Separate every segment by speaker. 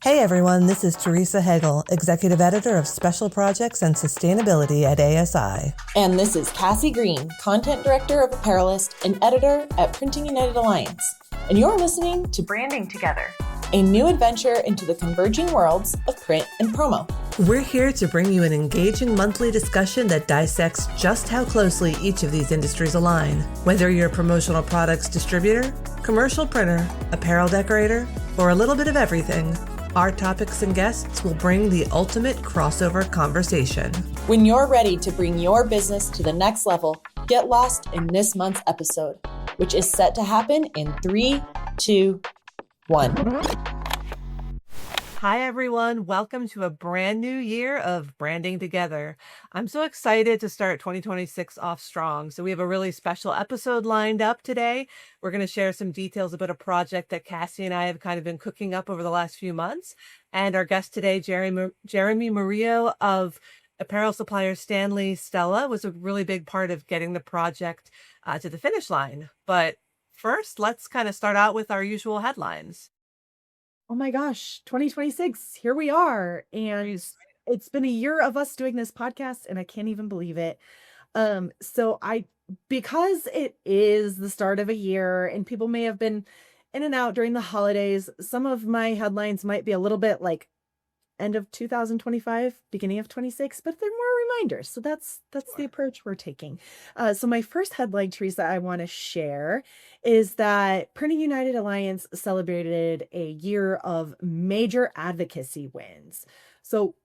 Speaker 1: Hey everyone, this is Teresa Hegel, Executive Editor of Special Projects and Sustainability at ASI.
Speaker 2: And this is Cassie Green, Content Director of Apparelist and Editor at Printing United Alliance. And you're listening to Branding Together, a new adventure into the converging worlds of print and promo.
Speaker 1: We're here to bring you an engaging monthly discussion that dissects just how closely each of these industries align. Whether you're a promotional products distributor, commercial printer, apparel decorator, or a little bit of everything, our topics and guests will bring the ultimate crossover conversation.
Speaker 2: When you're ready to bring your business to the next level, get lost in this month's episode, which is set to happen in 3, 2, 1.
Speaker 1: Hi everyone, welcome to a brand new year of Branding Together. I'm so excited to start 2026 off strong. So we have a really special episode lined up today. We're going to share some details about a project that Cassie and I have kind of been cooking up over the last few months. And our guest today, Jeremy Murillo of apparel supplier Stanley, Stella, was a really big part of getting the project to the finish line. But first, let's kind of start out with our usual headlines.
Speaker 3: Oh my gosh, 2026, here we are. And it's been a year of us doing this podcast, and I can't even believe it. Because it is the start of a year and people may have been in and out during the holidays, some of my headlines might be a little bit like end of 2025, beginning of 26, but they're more reminders. So that's the approach we're taking. So my first headline, Teresa, I want to share is that Printing United Alliance celebrated a year of major advocacy wins. So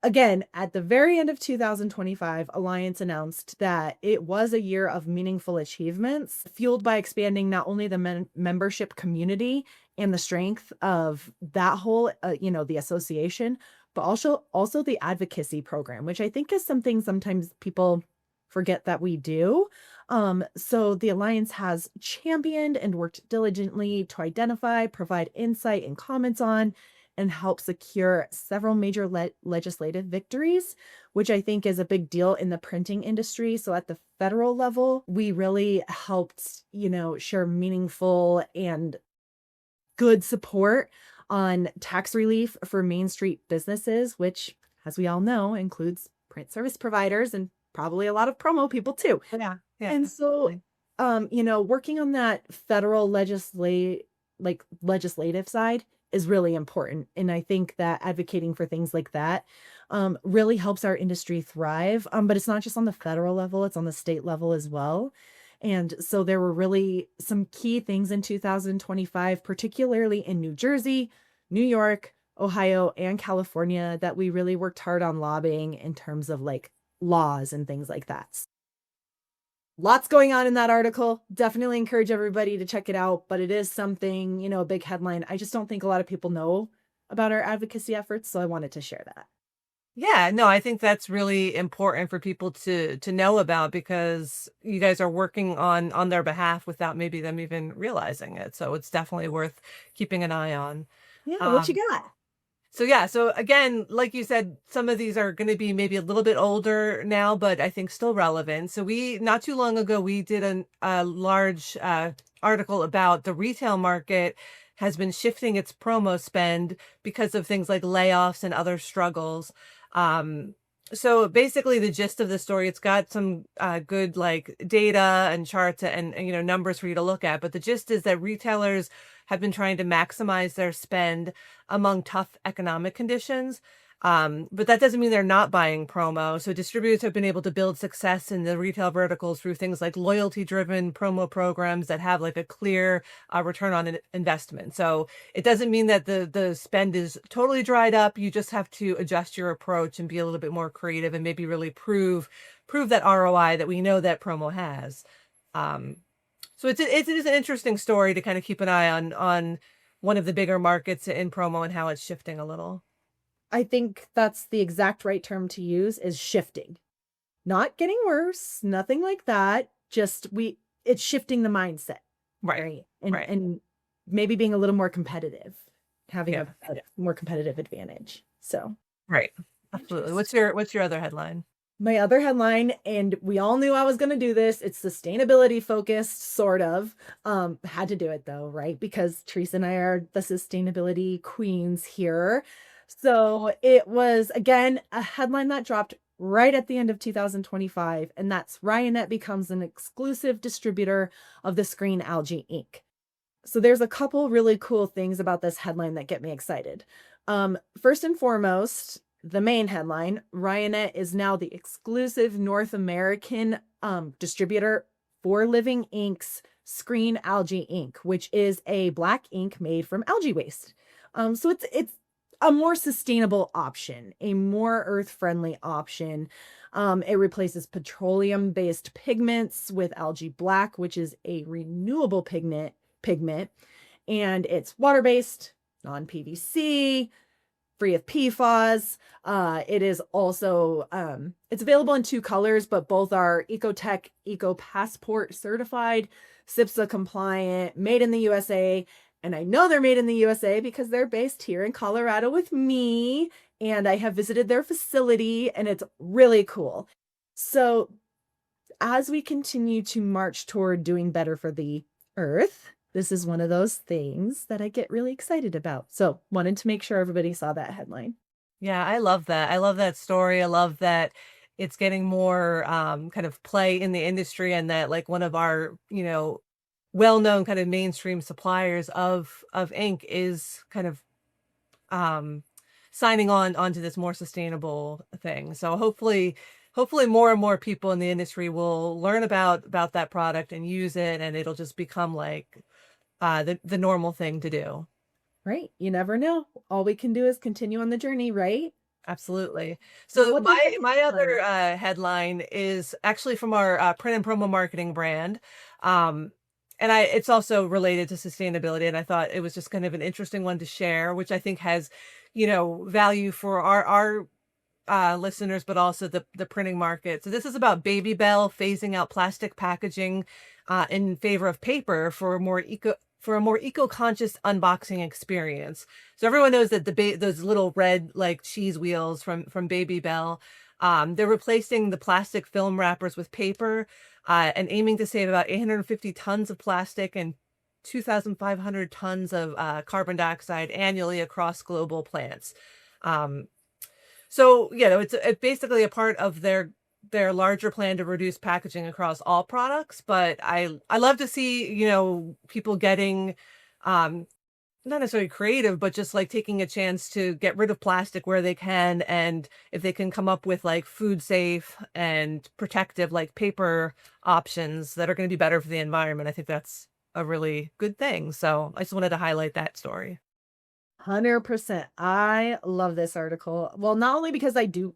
Speaker 3: again, at the very end of 2025, Alliance announced that it was a year of meaningful achievements, fueled by expanding not only the membership community and the strength of that whole, the association, but also the advocacy program, which I think is something sometimes people forget that we do. So the Alliance has championed and worked diligently to identify, provide insight and comments on, and help secure several major legislative victories, which I think is a big deal in the printing industry. So at the federal level, we really helped, share meaningful and good support on tax relief for Main Street businesses, which, as we all know, includes print service providers and probably a lot of promo people too.
Speaker 1: Yeah.
Speaker 3: And so, working on that federal legislative side is really important. And I think that advocating for things like that really helps our industry thrive. But it's not just on the federal level, it's on the state level as well. And so there were really some key things in 2025, particularly in New Jersey, New York, Ohio, and California, that we really worked hard on lobbying in terms of like laws and things like that. Lots going on in that article. Definitely encourage everybody to check it out, but it is something, a big headline. I just don't think a lot of people know about our advocacy efforts, so I wanted to share that.
Speaker 1: Yeah, no, I think that's really important for people to know about, because you guys are working on their behalf without maybe them even realizing it. So it's definitely worth keeping an eye on.
Speaker 3: Yeah, what you got?
Speaker 1: So again, like you said, some of these are going to be maybe a little bit older now, but I think still relevant. So not too long ago, we did a large article about the retail market has been shifting its promo spend because of things like layoffs and other struggles. So basically the gist of the story, it's got some good like data and charts and numbers for you to look at. But the gist is that retailers have been trying to maximize their spend among tough economic conditions. But that doesn't mean they're not buying promo. So distributors have been able to build success in the retail verticals through things like loyalty-driven promo programs that have like a clear return on investment. So it doesn't mean that the spend is totally dried up. You just have to adjust your approach and be a little bit more creative and maybe really prove that ROI that we know that promo has. So it is an interesting story to kind of keep an eye on one of the bigger markets in promo and how it's shifting a little.
Speaker 3: I think that's the exact right term to use, is shifting. Not getting worse, nothing like that. Just it's shifting the mindset.
Speaker 1: Right.
Speaker 3: And maybe being a little more competitive, having a more competitive advantage. So
Speaker 1: right. Absolutely. What's your other headline?
Speaker 3: My other headline, and we all knew I was going to do this. It's sustainability focused, sort of. Had to do it though, right? Because Teresa and I are the sustainability queens here. So it was again a headline that dropped right at the end of 2025, and that's Ryonet becomes an exclusive distributor of the Screen Algae ink. So there's a couple really cool things about this headline that get me excited. First and foremost, the main headline, Ryonet is now the exclusive North American distributor for Living Ink's Screen Algae Ink, which is a black ink made from algae waste. So it's a more sustainable option, a more earth-friendly option. It replaces petroleum-based pigments with algae black, which is a renewable pigment, and it's water-based, non-PVC, free of PFAS. It is also it's available in two colors, but both are Ecotech Eco Passport certified, SIPSA compliant, made in the USA. And I know they're made in the USA because they're based here in Colorado with me, and I have visited their facility, and it's really cool. So as we continue to march toward doing better for the earth, this is one of those things that I get really excited about. So wanted to make sure everybody saw that headline.
Speaker 1: Yeah, I love that. I love that story. I love that it's getting more kind of play in the industry, and that like one of our, well-known kind of mainstream suppliers of ink is kind of um signing on onto this more sustainable thing. So hopefully more and more people in the industry will learn about that product and use it, and it'll just become like the normal thing to do.
Speaker 3: Right? You never know. All we can do is continue on the journey, right?
Speaker 1: Absolutely. So
Speaker 3: What is the
Speaker 1: my
Speaker 3: headline?
Speaker 1: other headline is actually from our print and promo marketing brand. Um, and it's also related to sustainability. And I thought it was just kind of an interesting one to share, which I think has, value for our listeners, but also the printing market. So this is about Baby Bell phasing out plastic packaging in favor of paper for a more eco-conscious unboxing experience. So everyone knows that those little red like cheese wheels from Baby Bell, they're replacing the plastic film wrappers with paper, and aiming to save about 850 tons of plastic and 2,500 tons of carbon dioxide annually across global plants. Um, so, it's basically a part of their larger plan to reduce packaging across all products. But I love to see, people getting not necessarily creative, but just like taking a chance to get rid of plastic where they can. And if they can come up with like food safe and protective like paper options that are going to be better for the environment, I think that's a really good thing. So I just wanted to highlight that story.
Speaker 3: 100%. I love this article. Well, not only because I do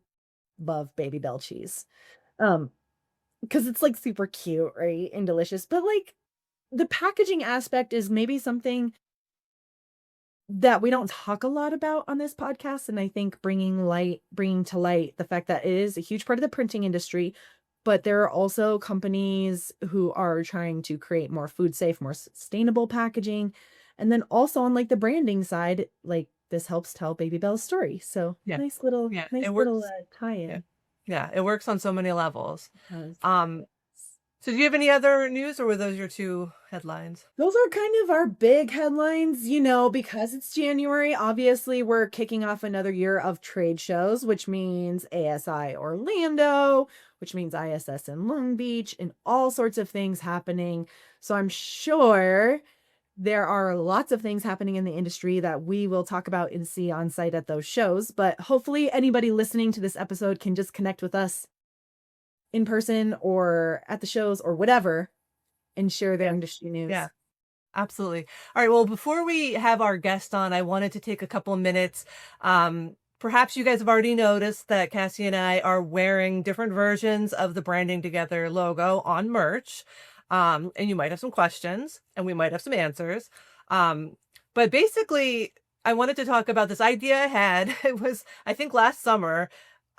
Speaker 3: love Baby Bell cheese, um, because it's like super cute, right? And delicious, but like the packaging aspect is maybe something that we don't talk a lot about on this podcast. And I think bringing to light the fact that it is a huge part of the printing industry, but there are also companies who are trying to create more food safe, more sustainable packaging. And then also on like the branding side, like this helps tell Baby Bell's story. So
Speaker 1: Yeah. Yeah.
Speaker 3: nice
Speaker 1: It
Speaker 3: little
Speaker 1: works. Yeah.
Speaker 3: tie-in.
Speaker 1: Yeah. It works on so many levels.
Speaker 3: Because
Speaker 1: Um, so do you have any other news, or were those your two headlines?
Speaker 3: those are kind of our big headlines, because it's January. Obviously, we're kicking off another year of trade shows, which means ASI Orlando, which means ISS in Long Beach, and all sorts of things happening. So I'm sure there are lots of things happening in the industry that we will talk about and see on site at those shows. But hopefully, anybody listening to this episode can just connect with us in person or at the shows or whatever and share their
Speaker 1: Yeah.
Speaker 3: industry news.
Speaker 1: Yeah. Absolutely. All right. Well, before we have our guest on, I wanted to take a couple of minutes. Perhaps you guys have already noticed that Cassie and I are wearing different versions of the Branding Together logo on merch. And you might have some questions and we might have some answers. But basically, I wanted to talk about this idea I had. It was, I think, last summer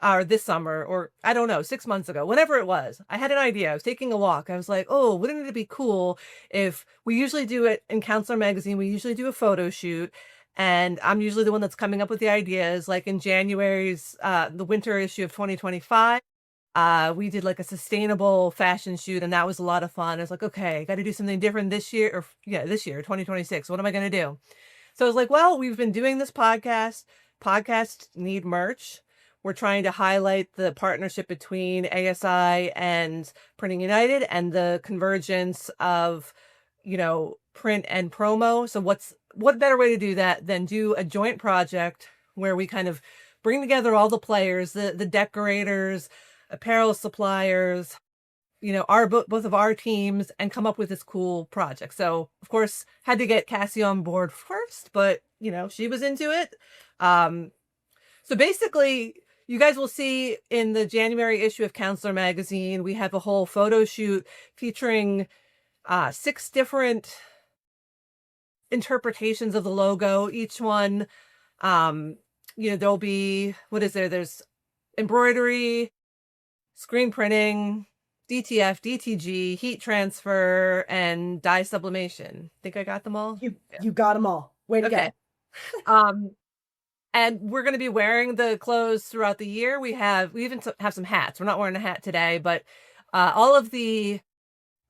Speaker 1: or this summer, or I don't know, 6 months ago, whenever it was. I had an idea. I was taking a walk. I was like, oh, wouldn't it be cool if we usually do it in Counselor Magazine? We usually do a photo shoot. And I'm usually the one that's coming up with the ideas. Like in January's, the winter issue of 2025, We did like a sustainable fashion shoot, and that was a lot of fun. I was like, okay, got to do something different this year, or yeah, this year, 2026. What am I going to do? So I was like, well, we've been doing this podcast. Podcasts need merch. We're trying to highlight the partnership between ASI and Printing United and the convergence of, print and promo. So what better way to do that than do a joint project where we kind of bring together all the players, the decorators, apparel suppliers, our both of our teams, and come up with this cool project. So of course had to get Cassie on board first, but she was into it. So basically you guys will see in the January issue of Counselor magazine, we have a whole photo shoot featuring 6 different interpretations of the logo. Each one, there'll be, what is there? There's embroidery, screen printing, DTF, DTG, heat transfer, and dye sublimation. Think I got them all?
Speaker 3: You got them all. Way to
Speaker 1: Okay. And we're going to be wearing the clothes throughout the year. We even have some hats. We're not wearing a hat today, but all of the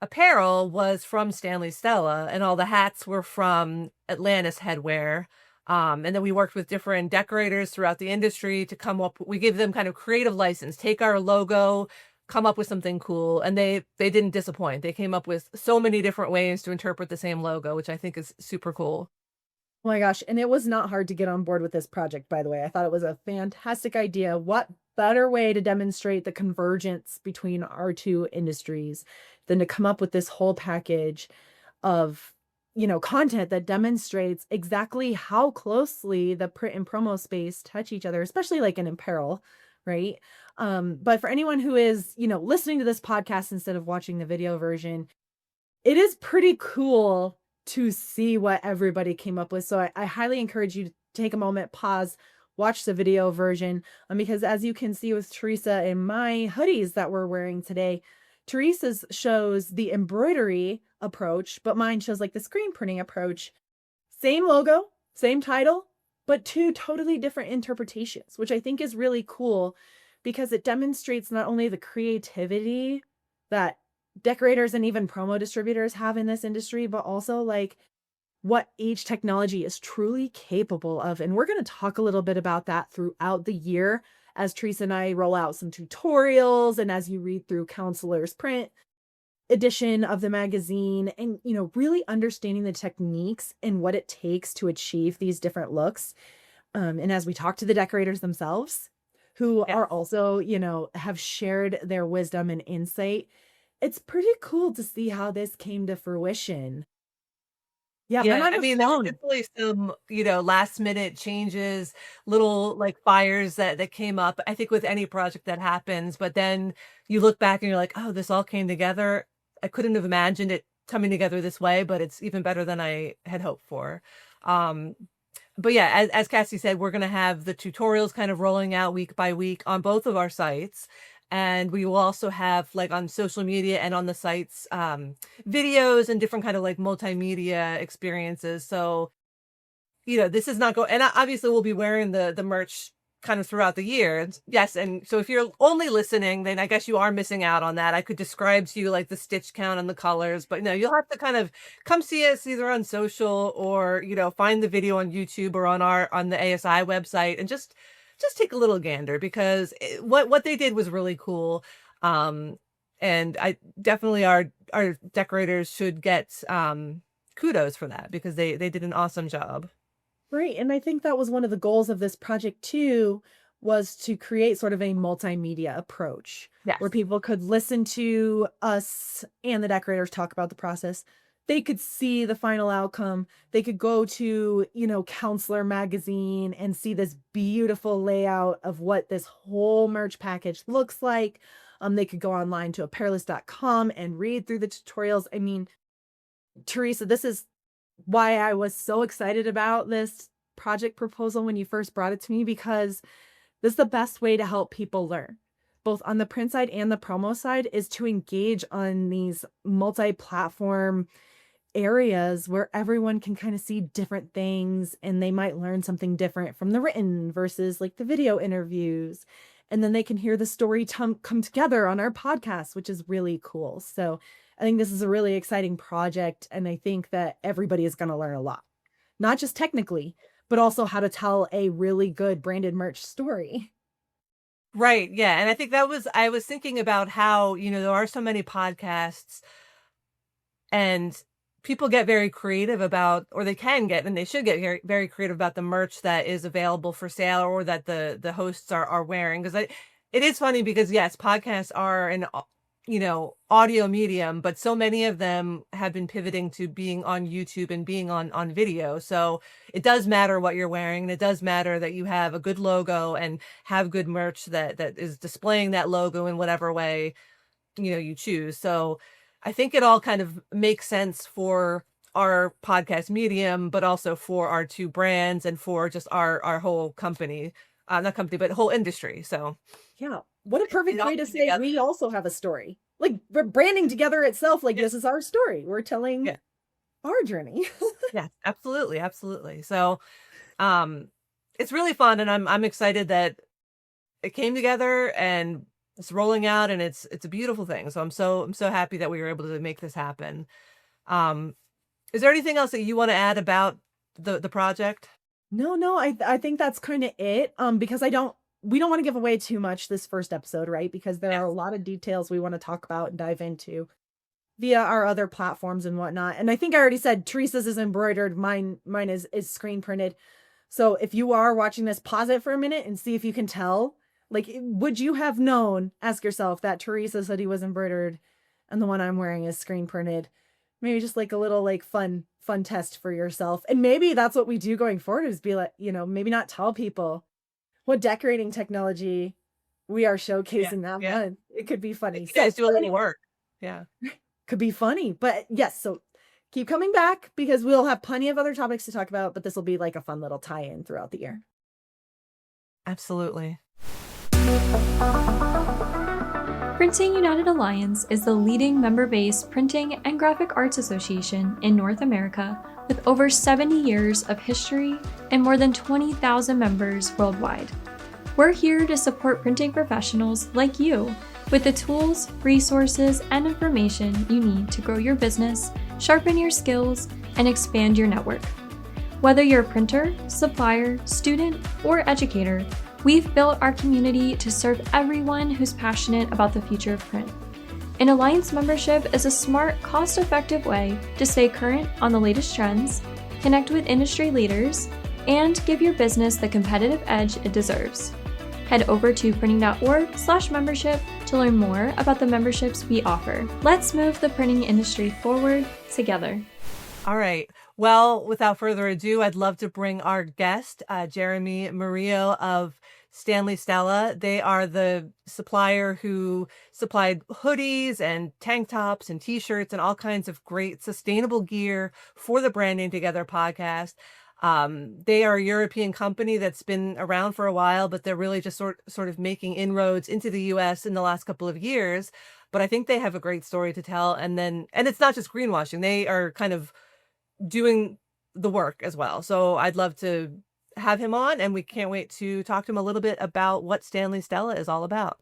Speaker 1: apparel was from Stanley Stella, and all the hats were from Atlantis Headwear. And then we worked with different decorators throughout the industry to come up. We gave them kind of creative license, take our logo, come up with something cool. And they didn't disappoint. They came up with so many different ways to interpret the same logo, which I think is super cool.
Speaker 3: Oh my gosh. And it was not hard to get on board with this project, by the way. I thought it was a fantastic idea. What better way to demonstrate the convergence between our two industries than to come up with this whole package of, content that demonstrates exactly how closely the print and promo space touch each other, especially like in apparel, right? But for anyone who is, listening to this podcast instead of watching the video version, it is pretty cool to see what everybody came up with. So I highly encourage you to take a moment, pause, watch the video version, because as you can see with Teresa and my hoodies that we're wearing today, Teresa's shows the embroidery approach, but mine shows like the screen printing approach. Same logo, same title, but 2 totally different interpretations, which I think is really cool because it demonstrates not only the creativity that decorators and even promo distributors have in this industry, but also like what each technology is truly capable of. And we're going to talk a little bit about that throughout the year as Teresa and I roll out some tutorials and as you read through Counselor's print edition of the magazine and, really understanding the techniques and what it takes to achieve these different looks. And as we talk to the decorators themselves, who are also, have shared their wisdom and insight, it's pretty cool to see how this came to fruition. Yeah,
Speaker 1: Yeah,
Speaker 3: my mind
Speaker 1: I
Speaker 3: was
Speaker 1: mean, there were
Speaker 3: blown.
Speaker 1: definitely some, last minute changes, little like fires that came up, I think with any project that happens, but then you look back and you're like, oh, this all came together. I couldn't have imagined it coming together this way, but it's even better than I had hoped for. Um, but yeah, as Cassie said, we're going to have the tutorials kind of rolling out week by week on both of our sites. And we will also have like on social media and on the sites, videos and different kind of like multimedia experiences. So, this is not and obviously we'll be wearing the merch kind of throughout the year. Yes. And so if you're only listening, then I guess you are missing out on that. I could describe to you like the stitch count and the colors, but no, you'll have to kind of come see us either on social or, find the video on YouTube or on the ASI website and just take a little gander because what they did was really cool. And I definitely our decorators should get kudos for that because they did an awesome job.
Speaker 3: Right. And I think that was one of the goals of this project too, was to create sort of a multimedia approach
Speaker 1: Yes.
Speaker 3: where people could listen to us and the decorators talk about the process. They could see the final outcome. They could go to, Counselor magazine and see this beautiful layout of what this whole merch package looks like. They could go online to apparelist.com and read through the tutorials. I mean, Teresa, this is why I was so excited about this project proposal when you first brought it to me, because this is the best way to help people learn, both on the print side and the promo side, is to engage on these multi-platform areas where everyone can kind of see different things and they might learn something different from the written versus like the video interviews. and then they can hear the story come together on our podcast, which is really cool. So I think this is a really exciting project, and I think that everybody is going to learn a lot, not just technically, but also how to tell a really good branded merch story.
Speaker 1: Right. Yeah. And I think I was thinking about how, there are so many podcasts and people get very creative about, or they can get, and they should get very, very creative about the merch that is available for sale or that the hosts are wearing. It is funny because yes, podcasts are audio medium, but so many of them have been pivoting to being on YouTube and being on video. So it does matter what you're wearing, and it does matter that you have a good logo and have good merch that is displaying that logo in whatever way, you choose. So I think it all kind of makes sense for our podcast medium, but also for our two brands and for just our whole company, not company, but whole industry. So
Speaker 3: Yeah. What a
Speaker 1: it
Speaker 3: perfect
Speaker 1: all
Speaker 3: way to
Speaker 1: came
Speaker 3: say
Speaker 1: together.
Speaker 3: we also have a story. Like we're branding together itself, like
Speaker 1: Yeah.
Speaker 3: this is our story. We're telling
Speaker 1: Yeah.
Speaker 3: our journey.
Speaker 1: Yeah, absolutely, absolutely. So, um, it's really fun, and I'm excited that it came together and it's rolling out, and it's a beautiful thing. So I'm so happy that we were able to make this happen. Um, is there anything else that you want to add about the project?
Speaker 3: No, I think that's kind of it. Because we don't want to give away too much this first episode, right? Because there are a
Speaker 1: Yes.
Speaker 3: lot of details we want to talk about and dive into via our other platforms and whatnot. And I think I already said Teresa's is embroidered. Mine is screen printed. So if you are watching this, pause it for a minute and see if you can tell. Like, would you have known? Ask yourself that Teresa said he was embroidered, and the one I'm wearing is screen printed. Maybe just like a little like fun test for yourself. And maybe that's what we do going forward is be like, maybe not tell people what decorating technology we are
Speaker 1: Yeah.
Speaker 3: showcasing that
Speaker 1: Yeah.
Speaker 3: month. It could be funny.
Speaker 1: You guys
Speaker 3: So
Speaker 1: do a little
Speaker 3: anyway,
Speaker 1: work. Yeah.
Speaker 3: could be funny. But yes, so keep coming back because we'll have plenty of other topics to talk about, but this will be like a fun little tie-in throughout the year.
Speaker 1: Absolutely.
Speaker 4: Printing United Alliance is the leading member-based printing and graphic arts association in North America with over 70 years of history and more than 20,000 members worldwide. We're here to support printing professionals like you with the tools, resources, and information you need to grow your business, sharpen your skills, and expand your network. Whether you're a printer, supplier, student, or educator, we've built our community to serve everyone who's passionate about the future of print. An Alliance membership is a smart, cost-effective way to stay current on the latest trends, connect with industry leaders, and give your business the competitive edge it deserves. Head over to printing.org/membership to learn more about the memberships we offer. Let's move the printing industry forward together.
Speaker 1: All right. Well, without further ado, I'd love to bring our guest, Jeremy Murillo of Stanley Stella. They are the supplier who supplied hoodies and tank tops and t-shirts and all kinds of great sustainable gear for the Branding Together podcast. They are a European company that's been around for a while, but they're really just sort of making inroads into the US in the last couple of years. But I think they have a great story to tell. And it's not just greenwashing. They are kind of doing the work as well. So I'd love to have him on, and we can't wait to talk to him a little bit about what Stanley Stella is all about.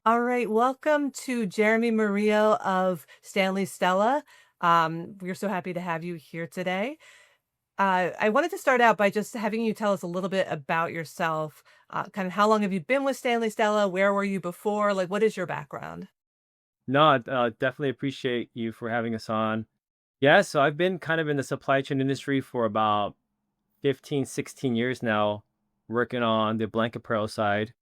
Speaker 1: All right, welcome to Jeremy Murillo of Stanley Stella. We're so happy to have you here today. I wanted to start out by just having you tell us a little bit about yourself. Kind of how long have you been with Stanley Stella? Where were you before? Like, what is your background?
Speaker 5: No, definitely appreciate you for having us on. Yeah, so I've been kind of in the supply chain industry for about 15, 16 years now, working on the blanket apparel side.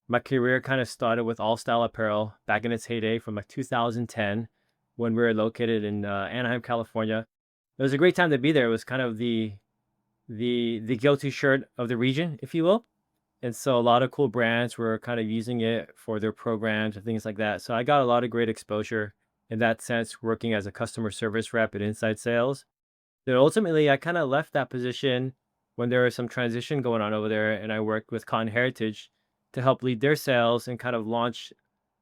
Speaker 5: My career kind of started with All Style Apparel back in its heyday from like 2010 when we were located in Anaheim, California. It was a great time to be there. It was kind of the go-to shirt of the region, if you will. And so a lot of cool brands were kind of using it for their programs and things like that. So I got a lot of great exposure in that sense, working as a customer service rep and inside sales. Then ultimately, I kind of left that position when there was some transition going on over there, and I worked with Con Heritage to help lead their sales and kind of launch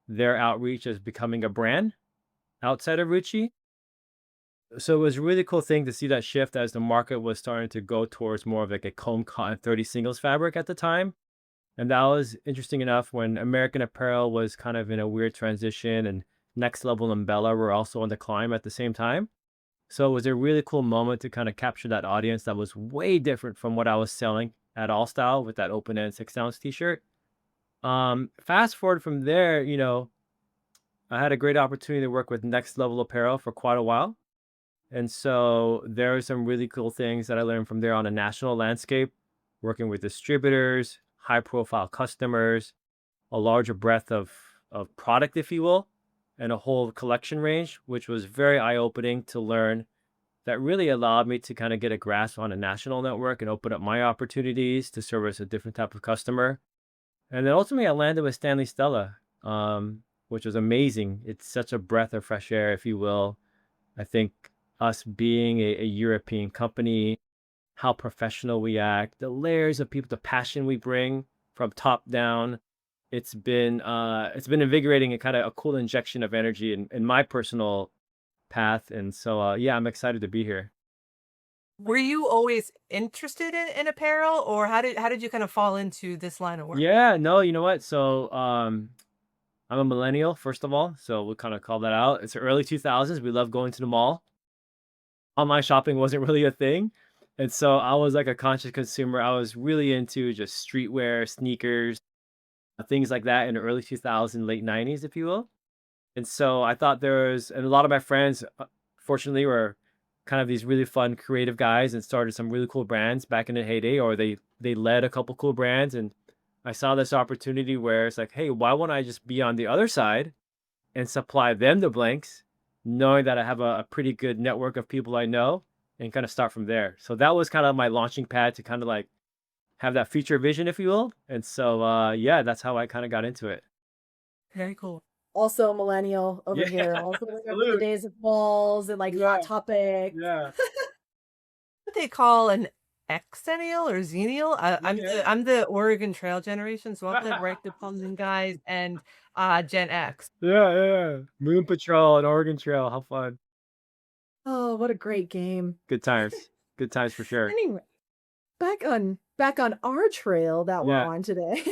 Speaker 5: their outreach as becoming a brand outside of Ruchi. So it was a really cool thing to see that shift as the market was starting to go towards more of like a comb cotton 30 singles fabric at the time. And that was interesting enough when American Apparel was kind of in a weird transition, and Next Level and Bella were also on the climb at the same time. So it was a really cool moment to kind of capture that audience that was way different from what I was selling at All Style with that open end 6 ounce t-shirt. Fast forward from there, I had a great opportunity to work with Next Level Apparel for quite a while. And so there are some really cool things that I learned from there on a national landscape, working with distributors, high profile customers, a larger breadth of product, if you will, and a whole collection range, which was very eye opening to learn. That really allowed me to kind of get a grasp on a national network and open up my opportunities to service a different type of customer. And then ultimately, I landed with Stanley Stella, which was amazing. It's such a breath of fresh air, if you will. I think us being a European company, how professional we act, the layers of people, the passion we bring from top down. It's been invigorating and kind of a cool injection of energy in my personal path. And so yeah, I'm excited to be here.
Speaker 1: Were you always interested in apparel, or how did you kind of fall into this line of work?
Speaker 5: Yeah, no, you know what? So I'm a millennial, first of all. So we'll kind of call that out. It's the early 2000s. We love going to the mall. Online shopping wasn't really a thing. And so I was like a conscious consumer. I was really into just streetwear, sneakers, things like that in the early 2000s, late 90s, if you will. And so I thought and a lot of my friends, fortunately, were kind of these really fun, creative guys and started some really cool brands back in the heyday, or they led a couple cool brands. And I saw this opportunity where it's like, hey, why won't I just be on the other side and supply them the blanks, knowing that I have a pretty good network of people I know, and kind of start from there. So that was kind of my launching pad to kind of like have that future vision, if you will. And so yeah, that's how I kind of got into it.
Speaker 1: Very cool.
Speaker 3: Also a millennial over
Speaker 5: Yeah,
Speaker 3: here. Also remember the
Speaker 5: salute.
Speaker 3: days of malls and like
Speaker 5: Yeah,
Speaker 3: Hot Topics.
Speaker 5: yeah,
Speaker 1: What they call an exennial or xennial? I'm
Speaker 5: yeah.
Speaker 1: the Oregon Trail generation, so I'll have right the Pumpkin guys and Gen X.
Speaker 5: Yeah, yeah. Moon Patrol and Oregon Trail. How fun.
Speaker 3: Oh, what a great game.
Speaker 5: Good times. Good times for sure.
Speaker 3: Anyway, back on our trail that we're
Speaker 5: Yeah.
Speaker 3: on today.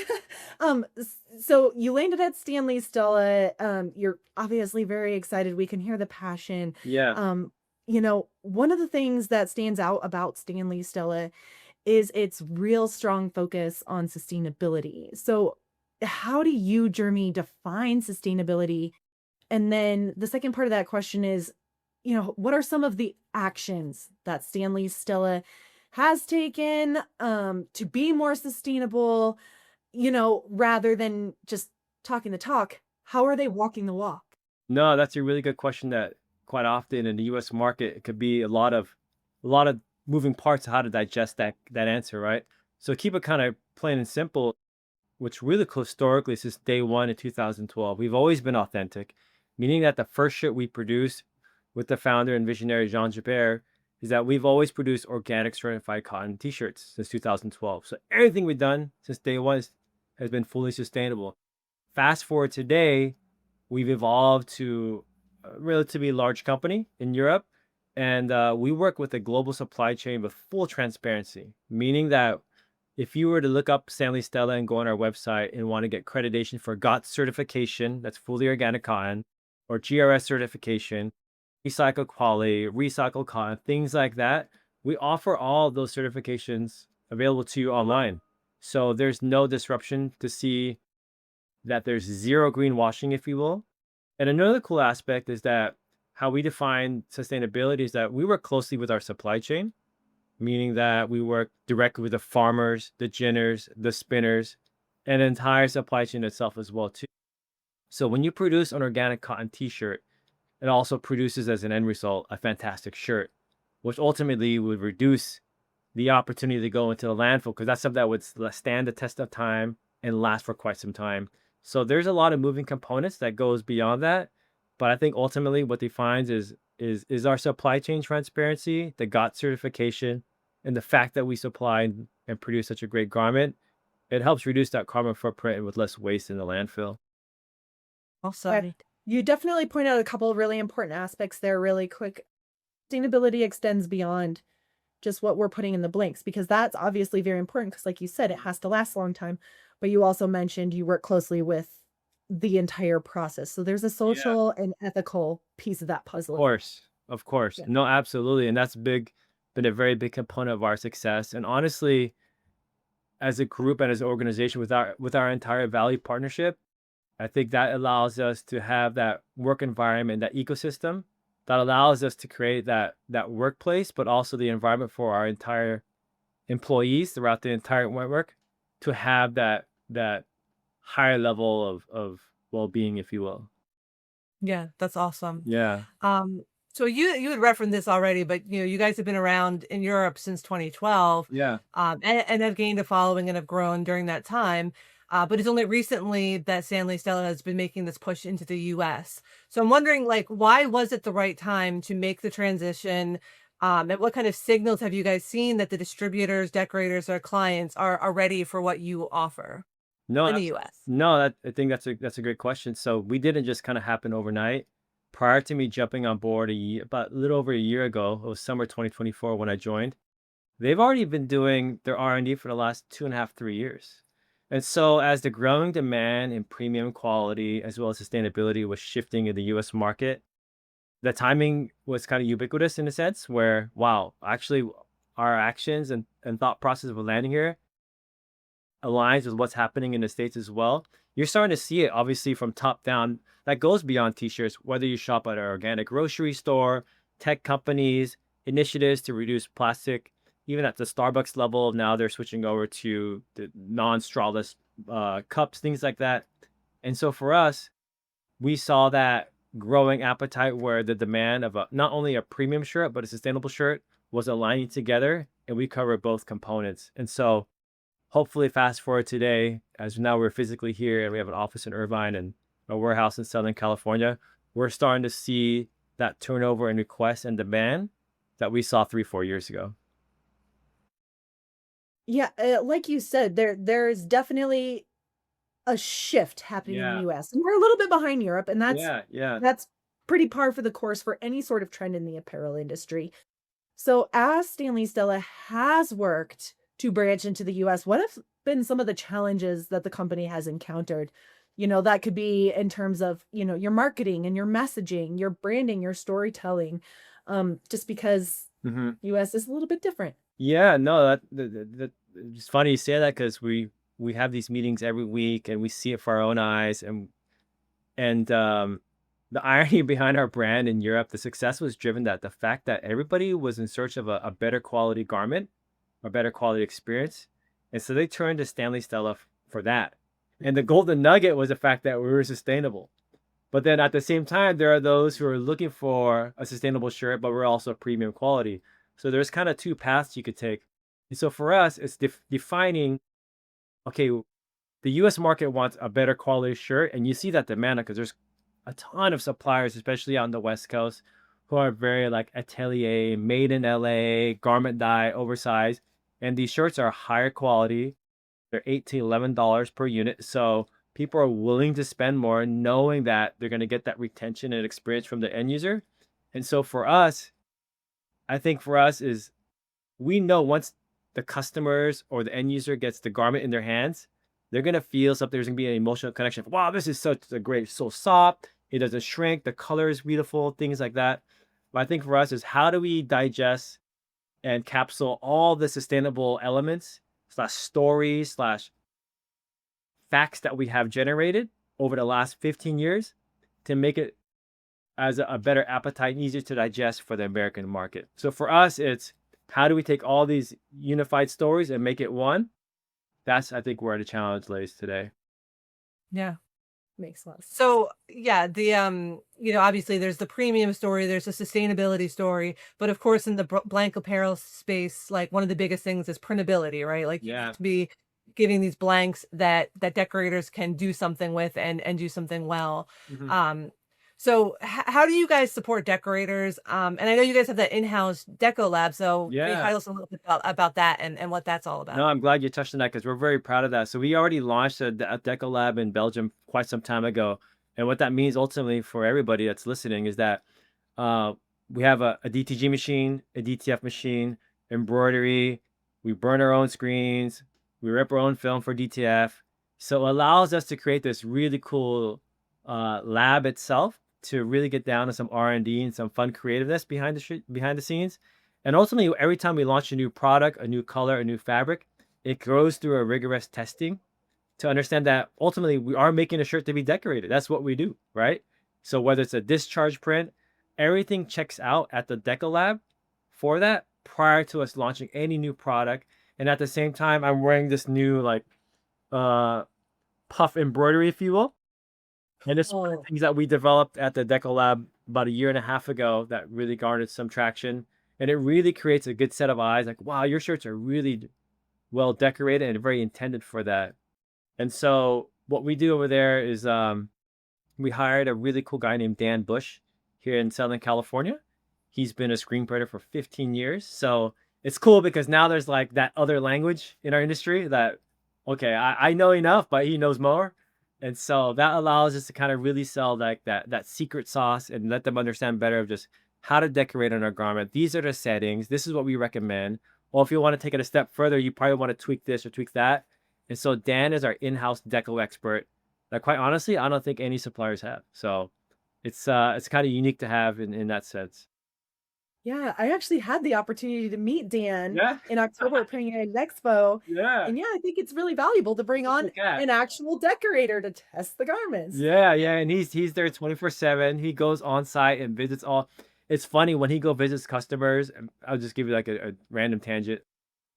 Speaker 3: So you landed at Stanley, Stella. You're obviously very excited. We can hear the passion.
Speaker 5: Yeah.
Speaker 3: One of the things that stands out about Stanley, Stella, is its real strong focus on sustainability. So how do you, Jeremy, define sustainability? And then the second part of that question is, what are some of the actions that Stanley Stella has taken to be more sustainable, rather than just talking the talk? How are they walking the walk?
Speaker 5: No, that's a really good question that quite often in the US market, it could be a lot of moving parts of how to digest that answer, right? So keep it kind of plain and simple. What's really cool historically since day one in 2012, we've always been authentic, meaning that the first shirt we produced with the founder and visionary Jean Gibert is that we've always produced organic certified cotton t-shirts since 2012. So everything we've done since day one has been fully sustainable. Fast forward today, we've evolved to a relatively large company in Europe, and we work with a global supply chain with full transparency, meaning that if you were to look up Stanley Stella and go on our website and want to get accreditation for GOTS certification, that's fully organic cotton, or GRS certification, recycled quality, recycled cotton, things like that, we offer all of those certifications available to you online. So there's no disruption to see that there's zero greenwashing, if you will. And another cool aspect is that how we define sustainability is that we work closely with our supply chain, meaning that we work directly with the farmers, the ginners, the spinners, and the entire supply chain itself as well too. So when you produce an organic cotton t-shirt, it also produces as an end result a fantastic shirt, which ultimately would reduce the opportunity to go into the landfill, because that's something that would stand the test of time and last for quite some time. So there's a lot of moving components that goes beyond that. But I think ultimately what defines is our supply chain transparency, the GOTS certification, and the fact that we supply and produce such a great garment. It helps reduce that carbon footprint with less waste in the landfill.
Speaker 1: Well said.
Speaker 3: You definitely point out a couple of really important aspects there really quick. Sustainability extends beyond just what we're putting in the blanks, because that's obviously very important, because like you said, it has to last a long time. But you also mentioned you work closely with the entire process. So there's a
Speaker 5: Yeah.
Speaker 3: social and ethical piece of that puzzle.
Speaker 5: Of course.
Speaker 3: Yeah.
Speaker 5: No, absolutely. And that's been a very big component of our success. And honestly, as a group and as an organization with our entire value partnership, I think that allows us to have that work environment, that ecosystem that allows us to create that workplace, but also the environment for our entire employees throughout the entire network to have that higher level of well-being, if you will.
Speaker 1: Yeah, that's awesome.
Speaker 5: Yeah.
Speaker 1: Um, so you had referenced this already, but you guys have been around in Europe since 2012,
Speaker 5: Yeah.
Speaker 1: and have gained a following and have grown during that time. But it's only recently that Stanley Stella has been making this push into the US. So I'm wondering, like, why was it the right time to make the transition? And what kind of signals have you guys seen that the distributors, decorators, or clients are ready for what you offer
Speaker 5: No,
Speaker 1: in the US?
Speaker 5: no, I think that's a great question. So we didn't just kind of happen overnight. Prior to me jumping on board about a little over a year ago, it was summer 2024 when I joined. They've already been doing their R&D for the last 2.5, 3 years. And so as the growing demand in premium quality as well as sustainability was shifting in the US market, the timing was kind of ubiquitous in a sense where, wow, actually our actions and thought process of landing here aligns with what's happening in the States as well. You're starting to see it obviously from top down. That goes beyond t-shirts, whether you shop at an organic grocery store, tech companies, initiatives to reduce plastic, even at the Starbucks level. Now they're switching over to the non-strawless cups, things like that. And so for us, we saw that growing appetite where the demand of not only a premium shirt, but a sustainable shirt was aligning together, and we cover both components. And so hopefully fast forward today, as now we're physically here and we have an office in Irvine and a warehouse in Southern California, we're starting to see that turnover and request and demand that we saw 3-4 years ago.
Speaker 3: Yeah, like you said, there's definitely a shift happening in the
Speaker 5: Yeah.
Speaker 3: US, and we're a little bit behind Europe, and
Speaker 5: Yeah.
Speaker 3: that's pretty par for the course for any sort of trend in the apparel industry. So as Stanley Stella has worked to branch into the US, what have been some of the challenges that the company has encountered? That could be in terms of, your marketing and your messaging, your branding, your storytelling, just because
Speaker 5: hmm
Speaker 3: US is a little bit different.
Speaker 5: Yeah, no, it's funny you say that because we have these meetings every week and we see it for our own eyes, and the irony behind our brand in Europe, the success was driven that the fact that everybody was in search of a better quality garment, a better quality experience, and so they turned to Stanley Stella for that. And the golden nugget was the fact that we were sustainable. But then at the same time, there are those who are looking for a sustainable shirt, but we're also premium quality. So there's kind of two paths you could take. And so for us, it's defining, okay, the US market wants a better quality shirt, and you see that demand because there's a ton of suppliers, especially on the West Coast, who are very like atelier, made in LA, garment dye, oversized. And these shirts are higher quality. They're $8 to $11 per unit. So people are willing to spend more knowing that they're going to get that retention and experience from the end user. And so for us, I think for us is we know once the customers or the end user gets the garment in their hands, they're going to feel something. There's going to be an emotional connection. Wow, this is such a great, so soft. It doesn't shrink. The color is beautiful, things like that. But I think for us is how do we digest and capsule all the sustainable elements slash stories slash facts that we have generated over the last 15 years to make it as a better appetite and easier to digest for the American market. So for us, it's how do we take all these unified stories and make it one? That's, I think, where the challenge lays today.
Speaker 1: Yeah.
Speaker 3: Makes a lot of sense.
Speaker 1: So yeah, the obviously there's the premium story, there's a sustainability story, but of course in the blank apparel space, like one of the biggest things is printability, right? Like you
Speaker 5: Yeah.
Speaker 1: need to be giving these blanks that decorators can do something with and do something well.
Speaker 5: Mhm.
Speaker 1: So how do you guys support decorators? And I know you guys have that in-house deco lab, so can you
Speaker 5: Yeah.
Speaker 1: tell us a little bit about that and what that's all
Speaker 5: No,
Speaker 1: about?
Speaker 5: I'm glad you touched on that because we're very proud of that. So we already launched a Deco Lab in Belgium quite some time ago. And what that means ultimately for everybody that's listening is that uh, we have a DTG machine, a DTF machine, embroidery. We burn our own screens. We rip our own film for DTF. So it allows us to create this really cool lab itself to really get down to some R&D and some fun creativeness behind the scenes. And ultimately, every time we launch a new product, a new color, a new fabric, it goes through a rigorous testing to understand that ultimately we are making a shirt to be decorated. That's what we do, right? So whether it's a discharge print, everything checks out at the Deco Lab for that prior to us launching any new product. And at the same time, I'm wearing this new like puff embroidery, if you will. And it's one of the things that we developed at the Deco Lab about a year and a half ago that really garnered some traction. And it really creates a good set of eyes. Like, wow, your shirts are really well decorated and very intended for that. And so what we do over there is we hired a really cool guy named Dan Bush here in Southern California. He's been a screen printer for 15 years. So it's cool because now there's like that other language in our industry that, okay, I know enough, but he knows more. And so that allows us to kind of really sell like that secret sauce and let them understand better of just how to decorate on our garment. These are the settings. This is what we recommend. Or if you want to take it a step further, you probably want to tweak this or tweak that. And so Dan is our in-house deco expert that quite honestly, I don't think any suppliers have. So it's kind of unique to have in that sense.
Speaker 3: Yeah, I actually had the opportunity to meet Dan
Speaker 5: Yeah.
Speaker 3: in October at Printing United Expo.
Speaker 5: Yeah.
Speaker 3: And yeah, I think it's really valuable to bring on an actual decorator to test the garments.
Speaker 5: Yeah, and he's there 24/7. He goes on site and visits all. It's funny when he visits customers. And I'll just give you like a random tangent.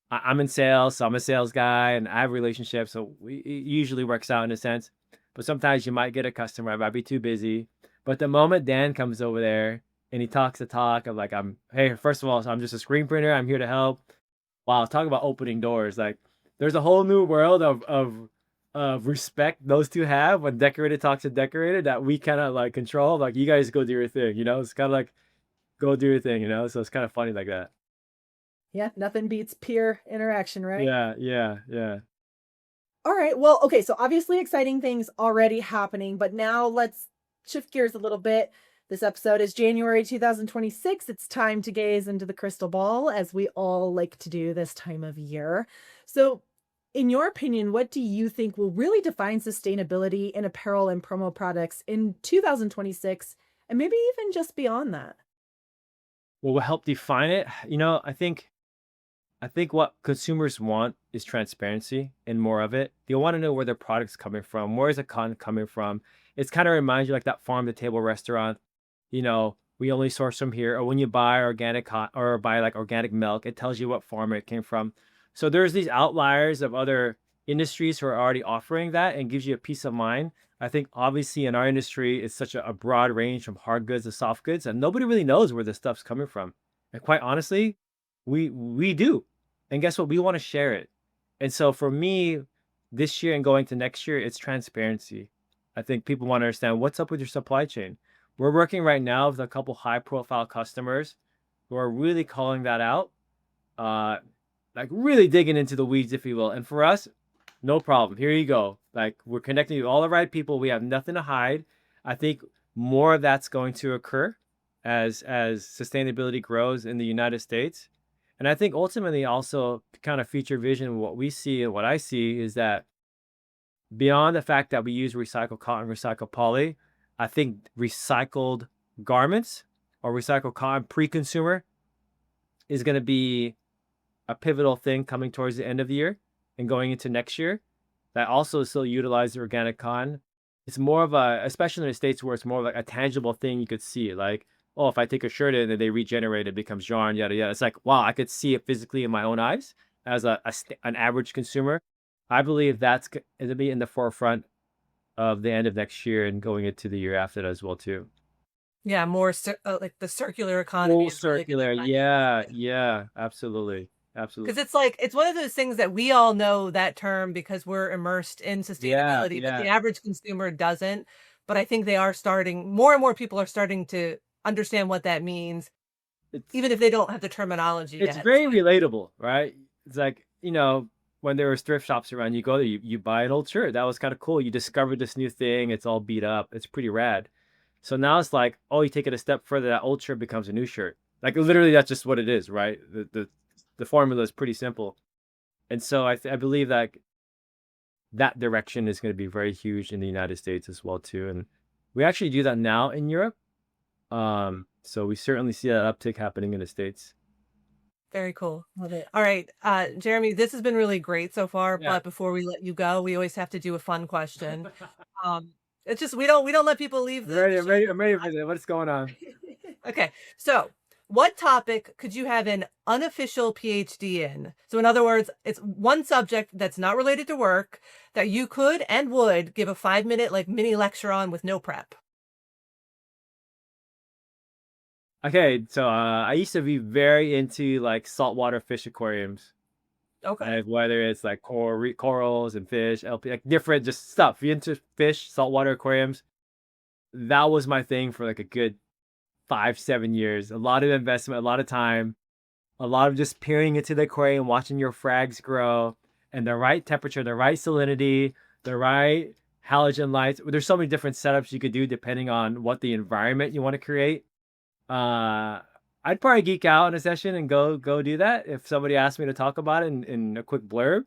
Speaker 5: I'm in sales, so I'm a sales guy, and I have relationships, so it usually works out in a sense. But sometimes you might get a customer, I might be too busy. But the moment Dan comes over there and he talks the talk of like, hey, first of all, so I'm just a screen printer. I'm here to help. Wow, talk about opening doors. Like, there's a whole new world of respect those two have when decorated talks to decorated that we kind of like control. Like, you guys go do your thing, It's kind of like go do your thing, So it's kind of funny like that.
Speaker 3: Yeah, nothing beats peer interaction, right?
Speaker 5: Yeah.
Speaker 3: All right. Well, okay. So obviously exciting things already happening, but now let's shift gears a little bit. This episode is January 2026. It's time to gaze into the crystal ball, as we all like to do this time of year. So, in your opinion, what do you think will really define sustainability in apparel and promo products in 2026 and maybe even just beyond that?
Speaker 5: What will help define it? I think what consumers want is transparency and more of it. They want to know where their product's coming from. Where is the content coming from? It's kind of reminds you like that farm to table restaurant. We only source from here. Or when you buy organic or buy like organic milk, it tells you what farm it came from. So there's these outliers of other industries who are already offering that and gives you a peace of mind. I think obviously in our industry, it's such a broad range from hard goods to soft goods, and nobody really knows where this stuff's coming from. And quite honestly, we do. And guess what? We want to share it. And so for me, this year and going to next year, it's transparency. I think people want to understand what's up with your supply chain. We're working right now with a couple high profile customers who are really calling that out, like really digging into the weeds, if you will. And for us, no problem. Here you go. Like, we're connecting with all the right people. We have nothing to hide. I think more of that's going to occur as sustainability grows in the United States. And I think ultimately also kind of future vision, what we see and what I see is that beyond the fact that we use recycled cotton, recycled poly, I think recycled garments or recycled cotton pre-consumer is going to be a pivotal thing coming towards the end of the year and going into next year that also still utilize the organic cotton. It's more of especially in the States where it's more like a tangible thing you could see. Like, oh, if I take a shirt in and they regenerate, it becomes yarn, yada, yada. It's like, wow, I could see it physically in my own eyes as an average consumer. I believe that's going to be in the forefront of the end of next year and going into the year after that as well, too.
Speaker 1: Yeah, more like the circular economy
Speaker 5: Full
Speaker 1: is really
Speaker 5: circular. Yeah, absolutely.
Speaker 1: because it's like it's one of those things that we all know that term because we're immersed in sustainability, but the average consumer doesn't. But I think they are starting, more and more people are starting to understand what that means, even if they don't have the terminology
Speaker 5: It's
Speaker 1: yet.
Speaker 5: very relatable, right? It's like, when there was thrift shops around, you go there, you buy an old shirt. That was kind of cool. You discovered this new thing. It's all beat up. It's pretty rad. So now it's like, oh, you take it a step further, that old shirt becomes a new shirt. Like, literally, that's just what it is, right? The the formula is pretty simple. And so I believe that that direction is going to be very huge in the United States as well too. And we actually do that now in Europe. So we certainly see that uptick happening in the States.
Speaker 1: Very cool.
Speaker 3: Love it.
Speaker 1: All right, Jeremy, this has been really great so far.
Speaker 5: Yeah.
Speaker 1: But before we let you go, we always have to do a fun question. It's just we don't let people leave.
Speaker 5: I'm ready for that. What's going on?
Speaker 1: Okay, so what topic could you have an unofficial PhD in? So in other words, it's one subject that's not related to work that you could and would give a 5-minute like mini lecture on with no prep.
Speaker 5: Okay, so I used to be very into like saltwater fish aquariums.
Speaker 1: Okay.
Speaker 5: Like, whether it's like corals and fish, LP, like different just stuff. If you're into fish, saltwater aquariums, that was my thing for like a good 5-7 years. A lot of investment, a lot of time, a lot of just peering into the aquarium, watching your frags grow, and the right temperature, the right salinity, the right halogen lights. There's so many different setups you could do depending on what the environment you want to create. I'd probably geek out in a session and go do that if somebody asked me to talk about it in a quick blurb.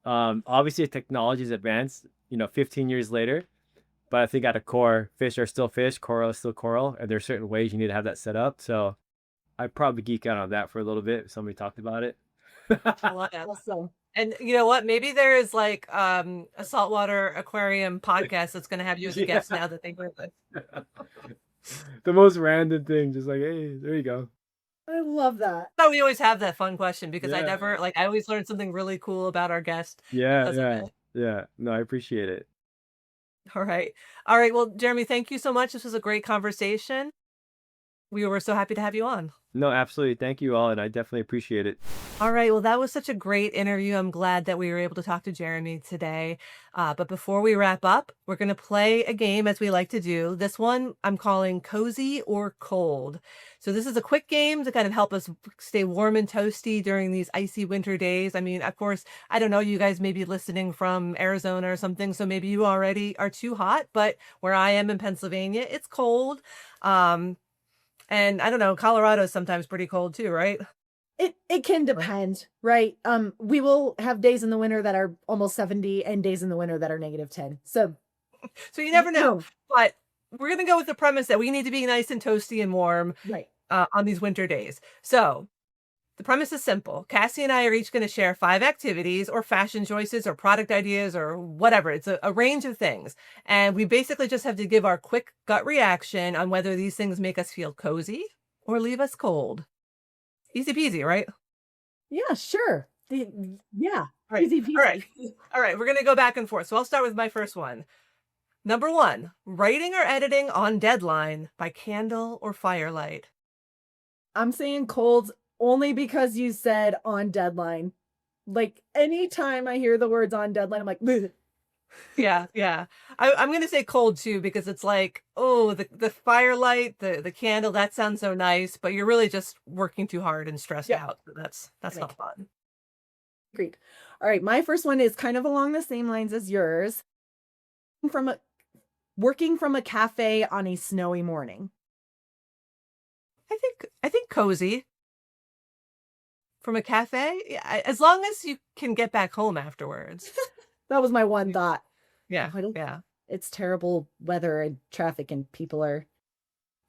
Speaker 5: Obviously, technology is advanced, 15 years later. But I think at a core, fish are still fish, coral is still coral, and there's certain ways you need to have that set up. So I'd probably geek out on that for a little bit if somebody talked about it.
Speaker 1: I love that.
Speaker 3: Awesome.
Speaker 1: And you know what? Maybe there is like a saltwater aquarium podcast that's going to have you as a guest now that they hear this.
Speaker 5: The most random thing, just like, hey, there you go.
Speaker 3: I love that.
Speaker 1: So we always have that fun question because I
Speaker 5: Yeah.
Speaker 1: never I always learn something really cool about our guest.
Speaker 5: Yeah,
Speaker 1: because of
Speaker 5: yeah,
Speaker 1: it.
Speaker 5: yeah. No, I appreciate it.
Speaker 1: All right. All right. Well, Jeremy, thank you so much. This was a great conversation. We were so happy to have you on.
Speaker 5: No, absolutely. Thank you all, and I definitely appreciate it.
Speaker 1: All right. Well, that was such a great interview. I'm glad that we were able to talk to Jeremy today. But before we wrap up, we're going to play a game as we like to do. This one I'm calling Cozy or Cold. So this is a quick game to kind of help us stay warm and toasty during these icy winter days. I mean, of course, I don't know, you guys may be listening from Arizona or something, so maybe you already are too hot, but where I am in Pennsylvania, it's cold. And I don't know, Colorado is sometimes pretty cold too, right?
Speaker 3: It can depend, right? We will have days in the winter that are almost 70 and days in the winter that are -10. So
Speaker 1: you never know. But we're going to go with the premise that we need to be nice and toasty and warm
Speaker 3: right.
Speaker 1: on these winter days. So the premise is simple. Cassie and I are each going to share 5 activities or fashion choices or product ideas or whatever. It's a range of things. And we basically just have to give our quick gut reaction on whether these things make us feel cozy or leave us cold. Easy peasy, right?
Speaker 3: Yeah, sure. Yeah.
Speaker 1: All right.
Speaker 3: Easy peasy.
Speaker 1: All right. All right. We're going to go back and forth. So I'll start with my first one. Number 1, writing or editing on deadline by candle or firelight.
Speaker 3: I'm saying cold only because you said on deadline. Like anytime I hear the words on deadline, I'm like, bleh.
Speaker 1: Yeah. I'm going to say cold too, because it's like, oh, the firelight, the candle, that sounds so nice, but you're really just working too hard and stressed out. So that's
Speaker 3: Right.
Speaker 1: not fun.
Speaker 3: Agreed. All right. My first one is kind of along the same lines as yours. Working from a cafe on a snowy morning.
Speaker 1: I think cozy. From a cafe, yeah, as long as you can get back home afterwards.
Speaker 3: That was my one thought.
Speaker 1: Yeah,
Speaker 3: I don't-
Speaker 1: yeah.
Speaker 3: It's terrible weather and traffic and people are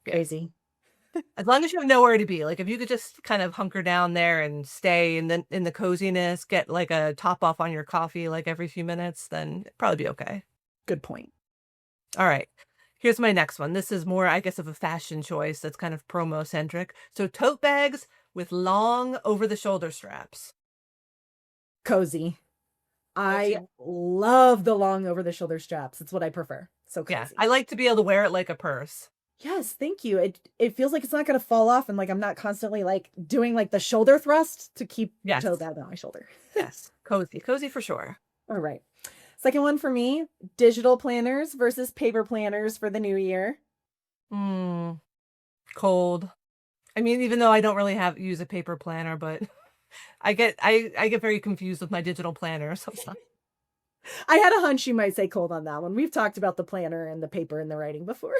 Speaker 3: crazy.
Speaker 1: As long as you have nowhere to be, like if you could just kind of hunker down there and stay in the coziness, get like a top off on your coffee like every few minutes, then it'd probably be okay.
Speaker 3: Good point.
Speaker 1: All right. Here's my next one. This is more, I guess, of a fashion choice that's kind of promo centric. So tote bags with long over the shoulder straps.
Speaker 3: Cozy. I
Speaker 1: Cozy.
Speaker 3: love the long over the shoulder straps. It's what I prefer. So cozy.
Speaker 1: Yeah, I like to be able to wear it like a purse.
Speaker 3: Yes, thank you. It feels like it's not going to fall off and like I'm not constantly like doing like the shoulder thrust to keep
Speaker 1: Yes.
Speaker 3: the tote bag on my shoulder.
Speaker 1: Yes, cozy for sure.
Speaker 3: All right. Second one for me, digital planners versus paper planners for the new year.
Speaker 1: Cold. I mean, even though I don't really use a paper planner, but I get very confused with my digital planner sometimes.
Speaker 3: I had a hunch you might say cold on that one. We've talked about the planner and the paper and the writing before.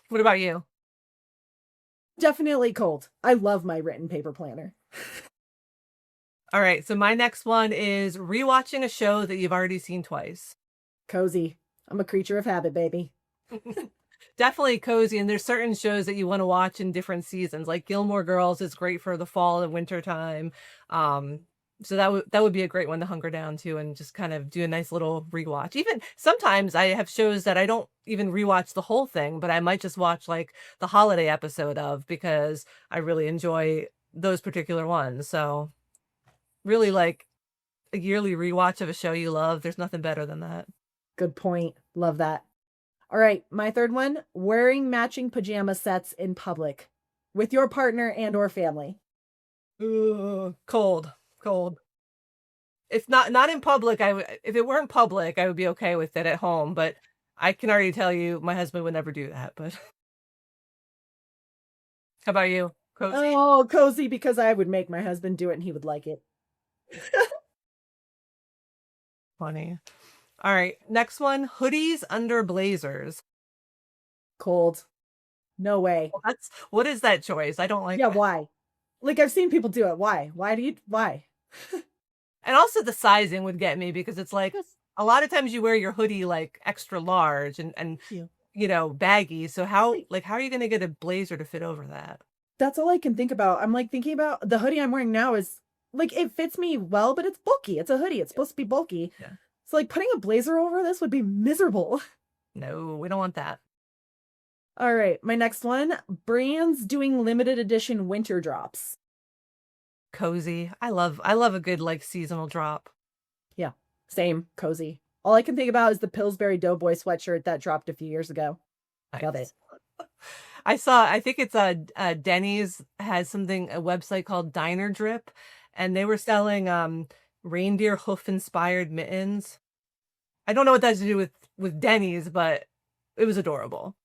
Speaker 1: What about you?
Speaker 3: Definitely cold. I love my written paper planner.
Speaker 1: All right, so my next one is rewatching a show that you've already seen twice.
Speaker 3: Cozy. I'm a creature of habit, baby.
Speaker 1: Definitely cozy, and there's certain shows that you want to watch in different seasons. Like Gilmore Girls is great for the fall and winter time. Um, so that would be a great one to hunker down to and just kind of do a nice little rewatch. Even sometimes I have shows that I don't even rewatch the whole thing, but I might just watch like the holiday episode of because I really enjoy those particular ones. So really like a yearly rewatch of a show you love. There's nothing better than that.
Speaker 3: Good point. Love that. All right, my third one, wearing matching pajama sets in public with your partner and or family.
Speaker 1: Ugh, cold, cold. If not in public, if it weren't public, I would be okay with it at home, but I can already tell you my husband would never do that, but how about you? Cozy?
Speaker 3: Oh, cozy because I would make my husband do it and he would like it.
Speaker 1: Funny. All right, next one, hoodies under blazers.
Speaker 3: Cold. No way.
Speaker 1: What is that choice? I don't like
Speaker 3: Yeah,
Speaker 1: that.
Speaker 3: why? Like I've seen people do it. Why? Why?
Speaker 1: And also the sizing would get me because it's like a lot of times you wear your hoodie like extra large and
Speaker 3: Yeah.
Speaker 1: baggy. So how
Speaker 3: Right.
Speaker 1: how are you going to get a blazer to fit over that?
Speaker 3: That's all I can think about. I'm like thinking about the hoodie I'm wearing now is like it fits me well, but it's bulky. It's a hoodie. It's supposed to be bulky.
Speaker 1: Yeah.
Speaker 3: So like putting a blazer over this would be miserable.
Speaker 1: No, we don't want that.
Speaker 3: All right, my next one, brands doing limited edition winter drops.
Speaker 1: Cozy. I love a good like seasonal drop.
Speaker 3: Yeah, same, cozy. All I can think about is the Pillsbury Doughboy sweatshirt that dropped a few years ago. Love it.
Speaker 1: I think it's Denny's has a website called Diner Drip, and they were selling reindeer hoof inspired mittens. I don't know what that has to do with Denny's, but it was adorable.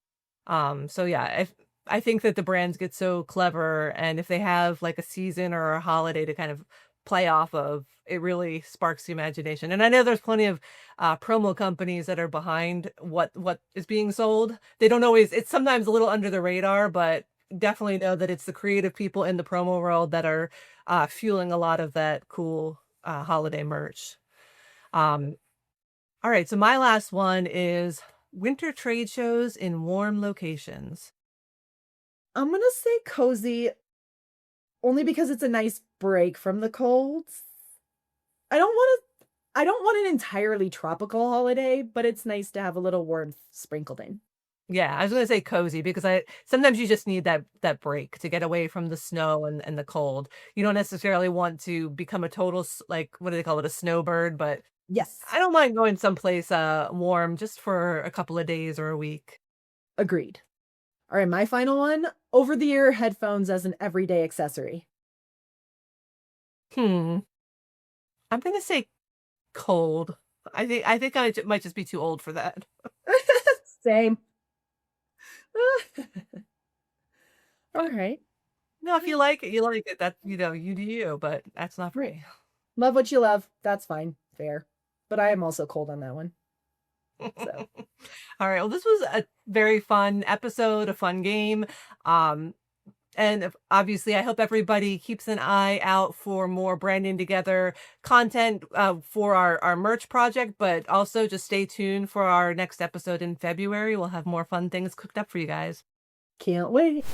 Speaker 1: So yeah, I think that the brands get so clever, and if they have like a season or a holiday to kind of play off of, it really sparks the imagination. And I know there's plenty of promo companies that are behind what is being sold. They don't always. It's sometimes a little under the radar, but definitely know that it's the creative people in the promo world that are fueling a lot of that cool holiday merch. Um, all right, so my last one is winter trade shows in warm locations.
Speaker 3: I'm gonna say cozy only because it's a nice break from the colds. I don't want an entirely tropical holiday, but it's nice to have a little warmth sprinkled in.
Speaker 1: Yeah, I was gonna say cozy because I sometimes you just need that break to get away from the snow and the cold. You don't necessarily want to become a total like what do they call it, a snowbird, but
Speaker 3: Yes,
Speaker 1: I don't mind going someplace warm just for a couple of days or a week.
Speaker 3: agreed. All right, my final one, over the ear headphones as an everyday accessory.
Speaker 1: Hmm. I'm gonna say cold. I think might just be too old for that.
Speaker 3: Same. All right.
Speaker 1: No, if you like it, you like it. That you do you, but that's not for
Speaker 3: Right.
Speaker 1: me.
Speaker 3: Love what you love. That's fine. Fair. But I am also cold on that one. So
Speaker 1: All right. Well, this was a very fun episode, a fun game. And obviously, I hope everybody keeps an eye out for more branding together content for our merch project, but also just stay tuned for our next episode in February. We'll have more fun things cooked up for you guys.
Speaker 3: can't wait.